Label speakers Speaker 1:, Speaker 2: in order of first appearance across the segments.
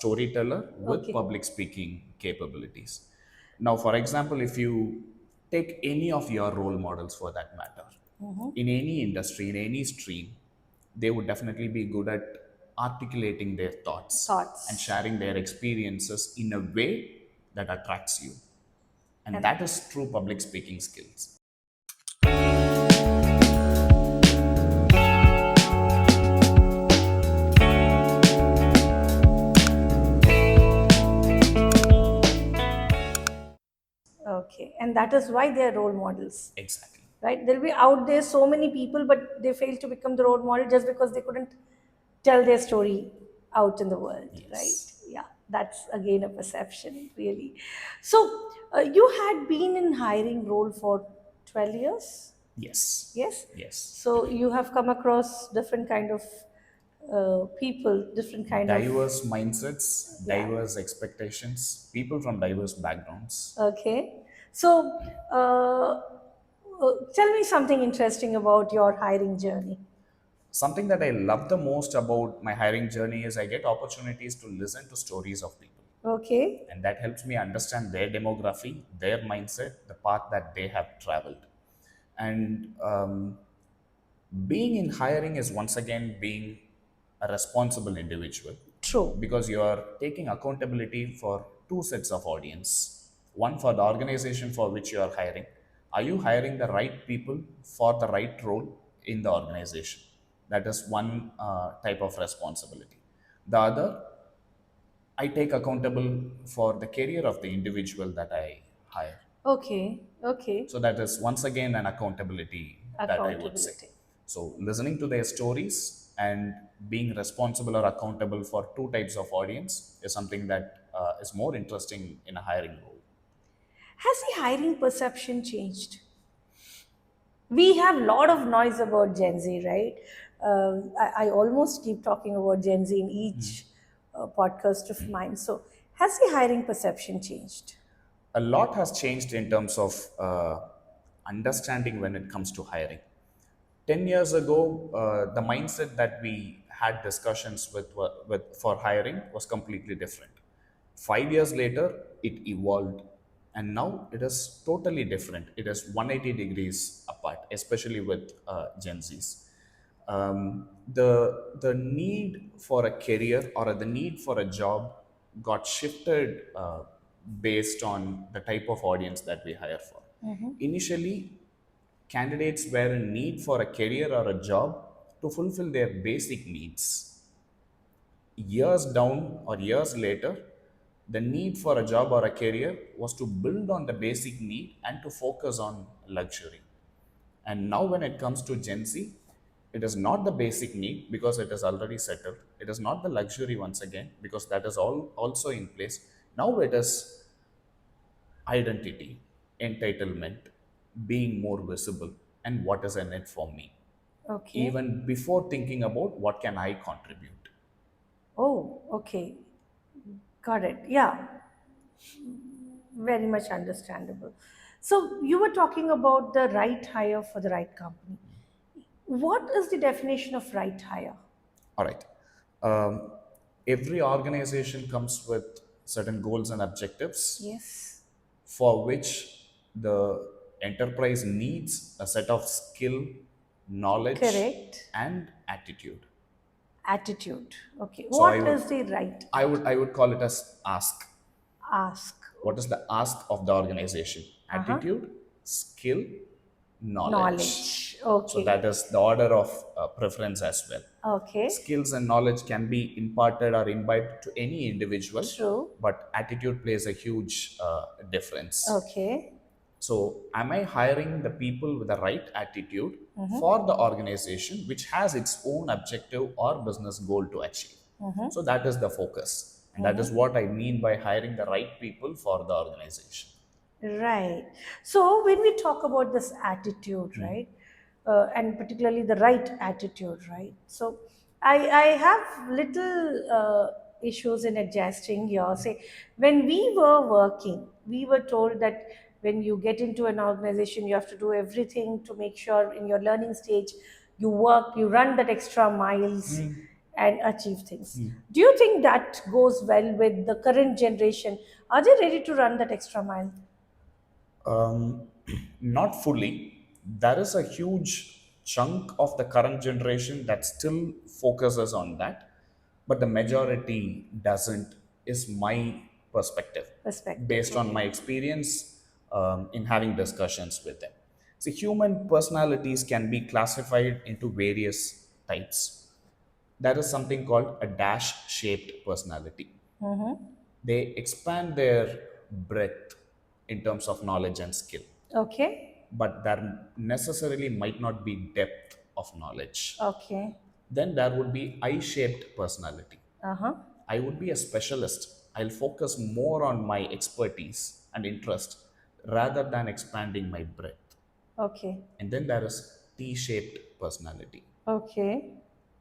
Speaker 1: storyteller with
Speaker 2: Okay.
Speaker 1: public speaking capabilities. Now, for example, if you take any of your role models for that matter, in any industry, in any stream, they would definitely be good at articulating their thoughts and
Speaker 2: Thoughts.
Speaker 1: sharing their experiences in a way that attracts you. And
Speaker 2: And
Speaker 1: that is true public speaking skills.
Speaker 2: okay. And that is why they're role models.
Speaker 1: Exactly.
Speaker 2: Right? There'll be out there so many people, but they fail to become the role model just because they couldn't tell their story out in the world, right?
Speaker 1: Yes.
Speaker 2: Yeah, that's again a perception, really. So you had been in hiring role for 12 years,
Speaker 1: Yes.
Speaker 2: yes?
Speaker 1: Yes.
Speaker 2: So you have come across different kind of people, different kind of,
Speaker 1: Diverse mindsets,
Speaker 2: yeah,
Speaker 1: diverse expectations, people from diverse backgrounds.
Speaker 2: okay. So tell me something interesting about your hiring journey.
Speaker 1: Something that I love the most about my hiring journey is I get opportunities to listen to stories of people.
Speaker 2: Okay,
Speaker 1: And that helps me understand their demography, their mindset, the path that they have traveled. And being in hiring is once again being a responsible individual
Speaker 2: true.
Speaker 1: because you are taking accountability for two sets of audience. One for the organization for which you are hiring. Are you hiring the right people for the right role in the organization? That is one type of responsibility. The other, I take accountable for the career of the individual that I hire.
Speaker 2: Okay, okay.
Speaker 1: So that is once again an accountability that I would say.
Speaker 2: Accountability.
Speaker 1: So listening to their stories and being responsible or accountable for two types of audience is something that is more interesting in a hiring role.
Speaker 2: Has the hiring perception changed? We have a lot of noise about Gen Z, right? I almost keep talking about Gen Z in each podcast of mine. So, has the hiring perception changed?
Speaker 1: A lot has changed in terms of understanding when it comes to hiring. 10 years ago, the mindset that we had discussions with for hiring was completely different. 5 years later, it evolved, and now it is totally different. It is 180 degrees apart, especially with Gen Zs. The need for a career or the need for a job got shifted based on the type of audience that we hire for. Initially, candidates were in need for a career or a job to fulfill their basic needs. Years down or years later, the need for a job or a career was to build on the basic need and to focus on luxury. And now, when it comes to Gen Z, it is not the basic need because it is already settled. It is not the luxury once again because that is all also in place. Now it is identity, entitlement, being more visible, and what is in it for me.
Speaker 2: Okay.
Speaker 1: Even before thinking about what can I contribute.
Speaker 2: Oh, okay. Got it. Yeah, very much understandable. So, you were talking about the right hire for the right company. What is the definition of right hire?
Speaker 1: All right. Um, every organization comes with certain goals and objectives
Speaker 2: Yes.
Speaker 1: for which the enterprise needs a set of skill, knowledge,
Speaker 2: Correct.
Speaker 1: and attitude.
Speaker 2: Attitude. Okay.
Speaker 1: So
Speaker 2: What is the right
Speaker 1: I would call it as ask.
Speaker 2: ask?
Speaker 1: What is the ask of the organization?
Speaker 2: Uh huh.
Speaker 1: Attitude, skill, knowledge.
Speaker 2: Knowledge.
Speaker 1: So that
Speaker 2: Okay.
Speaker 1: is the order of preference as well.
Speaker 2: Okay.
Speaker 1: Skills and knowledge can be imparted or imbibed to any individual,
Speaker 2: True.
Speaker 1: but attitude plays a huge difference.
Speaker 2: Okay.
Speaker 1: So, am I hiring the people with the right attitude for the organization, which has its own objective or business goal to achieve? So, that is the focus. And that is what I mean by hiring the right people for the organization.
Speaker 2: Right. So when we talk about this attitude, right, and particularly the right attitude, right? So I have little issues in adjusting here. Say, when we were working, we were told that when you get into an organization, you have to do everything to make sure in your learning stage you work, you run that extra miles, and achieve things. Do you think that goes well with the current generation? Are they ready to run that extra mile?
Speaker 1: Not fully. There is a huge chunk of the current generation that still focuses on that, but the majority doesn't, is my perspective,
Speaker 2: Perspective.
Speaker 1: based on
Speaker 2: Okay.
Speaker 1: my experience in having discussions with them. See, human personalities can be classified into various types. There is something called a dash shaped personality. They expand their breadth in terms of knowledge and skill,
Speaker 2: Okay.
Speaker 1: but there necessarily might not be depth of knowledge.
Speaker 2: Okay.
Speaker 1: Then there would be I shaped personality.
Speaker 2: Uh huh.
Speaker 1: I would be a specialist. I'll focus more on my expertise and interest rather than expanding my breadth.
Speaker 2: Okay.
Speaker 1: And then there is T shaped personality.
Speaker 2: Okay.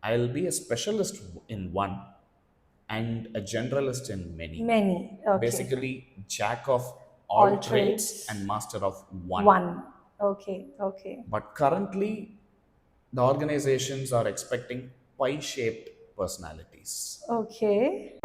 Speaker 1: I'll be a specialist in one and a generalist in many.
Speaker 2: Many. Okay.
Speaker 1: Basically, jack of
Speaker 2: All
Speaker 1: all trades and
Speaker 2: trades.
Speaker 1: master of one.
Speaker 2: One. Okay. Okay.
Speaker 1: But currently, the organizations are expecting pie shaped personalities.
Speaker 2: Okay.